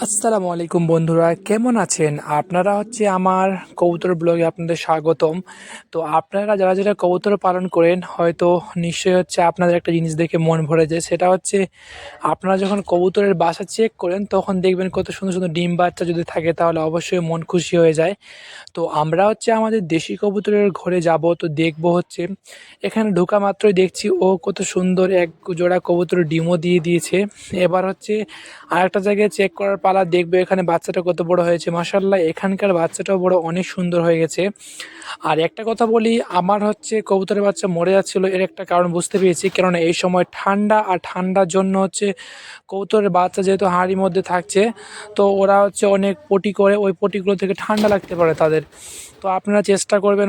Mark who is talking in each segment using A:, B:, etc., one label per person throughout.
A: আসসালামু আলাইকুম বন্ধুরা, কেমন আছেন আপনারা? আমার কবুতর ব্লগে আপনাদের স্বাগতম। তো আপনারা যারা যারা কবুতর পালন করেন হয়তো নিশ্চয়ই আপনাদের একটা জিনিস দেখে মন ভরে যায়, সেটা হচ্ছে আপনারা যখন কবুতরের বাসা চেক করেন তখন দেখবেন কত সুন্দর সুন্দর ডিম বাচ্চা যদি থাকে তাহলে অবশ্যই মন খুশি হয়ে যায়। তো আমরা আমাদের দেশি কবুতরের ঘরে যাব, তো দেখবো এখানে ঢোকা মাত্রই দেখছি ও কত সুন্দর এক জোড়া কবুতর ডিমও দিয়ে দিয়েছে। এবার আরেকটা জায়গায় চেক করার পালা, দেখবো এখানে বাচ্চাটা কত বড় হয়েছে। মাশাআল্লাহ, এখানকার বাচ্চাটাও বড়, অনেক সুন্দর হয়ে গেছে। আর একটা কথা বলি, আমার কবুতরের বাচ্চা মরে যাচ্ছিলো, এর একটা কারণ বুঝতে পেরেছি। কেননা এই সময় ঠান্ডা, আর ঠান্ডার জন্য কবুতরের বাচ্চা যেহেতু হাঁড়ির মধ্যে থাকছে, তো ওরা অনেক পটি করে, ওই পটিগুলো থেকে ঠান্ডা লাগতে পারে তাদের। তো আপনারা চেষ্টা করবেন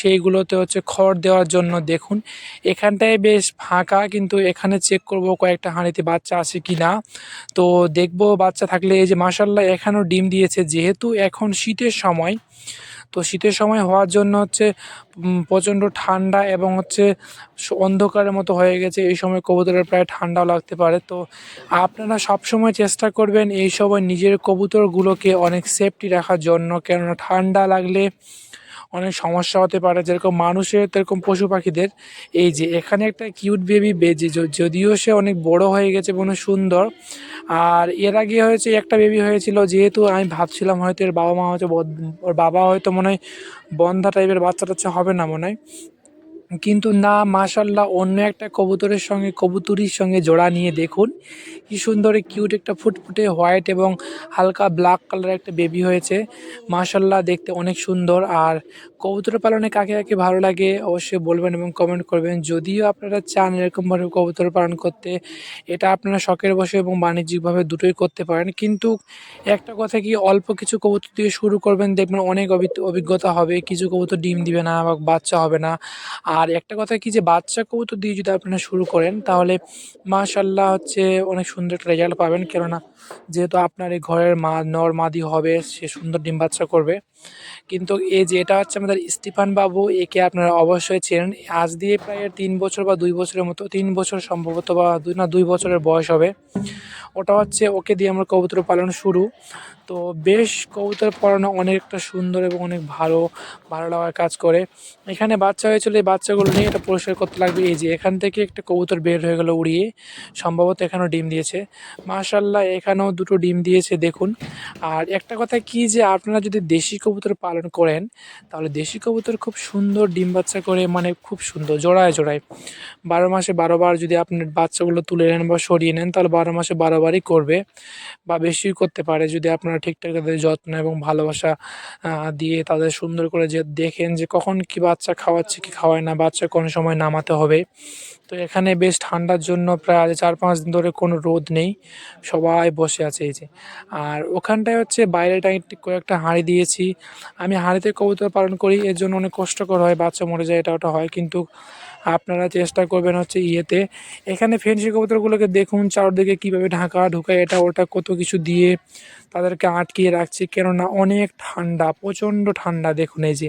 A: সেইগুলোতে খড় দেওয়ার জন্য। দেখুন এখানটায় বেশ ফাঁকা, কিন্তু এখানে চেক করব কয়েকটা হাঁড়িতে বাচ্চা আছে কি না। তো দেখব বাচ্চা থাকলে, এই যে মাশাআল্লাহ এখানেও ডিম দিয়েছে। যেহেতু এখন শীতের সময়, তো শীতের সময় হওয়ার জন্য প্রচণ্ড ঠান্ডা এবং অন্ধকারের মতো হয়ে গেছে। এই সময় কবুতরের প্রায় ঠান্ডাও লাগতে পারে। তো আপনারা সবসময় চেষ্টা করবেন এই সময় নিজের কবুতরগুলোকে অনেক সেফটি রাখার জন্য, কেননা ঠান্ডা লাগলে অনেক সমস্যা হতে পারে, যেরকম মানুষের তেরকম পশু পাখিদের। এই যে এখানে একটা কিউট বেবি বেজি, যদিও সে অনেক বড় হয়ে গেছে এবং সুন্দর। আর এর আগে একটা বেবি হয়েছিল, যেহেতু আমি ভাবছিলাম হয়তো এর বাবা মা ওর বাবা হয়তো মনে হয় বন্ধা টাইপের বাচ্চা টাচ্চা হবে না মনে হয়, কিন্তু না, মাশাআল্লাহ অন্য একটা কবুতরির সঙ্গে জোড়া নিয়ে দেখুন কি সুন্দর কিউট একটা ফুটফুটে হোয়াইট এবং হালকা ব্ল্যাক কালারের একটা বেবি হয়েছে। মাশাআল্লাহ, দেখতে অনেক সুন্দর। আর কবুতর পালনে কাকে কাকে ভালো লাগে অবশ্যই বলবেন এবং কমেন্ট করবেন। যদিও আপনারা চান এরকমভাবে কবুতর পালন করতে, এটা আপনারা শখের বশে এবং বাণিজ্যিকভাবে দুটোই করতে পারেন। কিন্তু একটা কথা কি, অল্প কিছু কবুতর দিয়ে শুরু করবেন, দেখবেন অনেক অভিজ্ঞতা হবে। কিছু কবুতর ডিম দিবে না বা বাচ্চা হবে না। আর একটা কথা কি, যে বাচ্চা কবুতর দিয়ে যদি আপনারা শুরু করেন তাহলে মাশাআল্লাহ অনেক সুন্দর একটা রেজাল্ট পাবেন। কেননা যেহেতু আপনার এই ঘরের নর মাদি হবে, সে সুন্দর ডিম বাচ্চা করবে। কিন্তু এই যে এটা আমাদের স্টিফান বাবু, একে আপনারা অবশ্যই চেনেন। আজ দিয়ে প্রায় 3 বছর বা 2 বছরের মতো, 3 বছর সম্ভবত, বা 2 বছরের বয়স হবে। ওটা ওকে দিয়ে আমার কবুতর পালন শুরু। তো বেশ কবুতর পালনে অনেকটা সুন্দর এবং অনেক ভালো ভালো লাগার কাজ করে। এখানে বাচ্চা হয়েছিল, এই বাচ্চাগুলো নিয়ে এটা পরিষ্কার করতে লাগবে। এই যে এখান থেকে একটা কবুতর বের হয়ে গেল উড়িয়ে, সম্ভবত এখানেও ডিম দিয়েছে। মাশাআল্লাহ, এখানেও দুটো ডিম দিয়েছে দেখুন। আর একটা কথা কি, যে আপনারা যদি দেশি কবুতর পালন করেন তাহলে দেশি কবুতর খুব সুন্দর ডিম বাচ্চা করে, মানে খুব সুন্দর জোড়ায় জোড়ায় 12 মাসে 12 বার যদি আপনি বাচ্চাগুলো তুলে নেন বা সরিয়ে নেন, তাহলে 12 মাসে 12 বারই করবে বা বেশি করতে পারে, যদি আপনারা ঠিকঠাক তাদের যত্ন এবং ভালোবাসা দিয়ে তাদের সুন্দর করে যে দেখেন যে কখন কি বাচ্চা খাওয়াচ্ছে কি খাওয়ায় না, বাচ্চা কোন সময় নামাতে হবে। তো এখানে বেশ ঠান্ডার জন্য প্রায় 4-5 দিন ধরে কোনো রোদ নেই, সবাই বসে আছে এই যে। আর ওখানটায় বাইরেটা কয়েকটা হাঁড়ি দিয়েছি। আমি হাঁড়িতে কবুতর পালন করি, এর জন্য অনেক কষ্টকর হয়, বাচ্চা মরে যায়, এটা ওটা হয়। কিন্তু আপনারা চেষ্টা করবেন ইয়েতে। এখানে ফেন্সি কবুতরগুলোকে দেখুন চারদিকে কীভাবে ঢাকা ঢুকায়, এটা ওটা কত কিছু দিয়ে তাদেরকে আটকিয়ে রাখছে, কেননা অনেক ঠান্ডা, প্রচণ্ড ঠান্ডা। দেখুন এই যে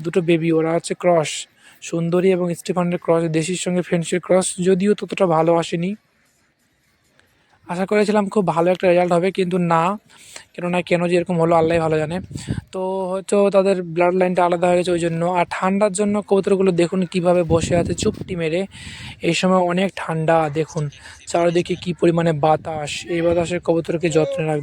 A: দুটো বেবি, ওরা ক্রস, সুন্দরী এবং স্টিফানের ক্রস, দেশির সঙ্গে ফেন্সির ক্রস, যদিও ততটা ভালো আসেনি। আশা করেছিলাম খুব ভালো একটা রেজাল্ট হবে, কিন্তু না, কেননা কেন যে এরকম হলো আল্লাহ ভালো জানে। তো তাদের ব্লাড লাইনটা আলাদা হয়ে গেছে ওই জন্য। আর ঠান্ডার জন্য কবুতরগুলো দেখুন কিভাবে বসে আছে চুপটি মেরে। এই সময় অনেক ঠান্ডা, দেখুন চারিদিকে কি পরিমাণে বাতাস, এই বাতাসে কবুতরকে যত্নে রাখবে।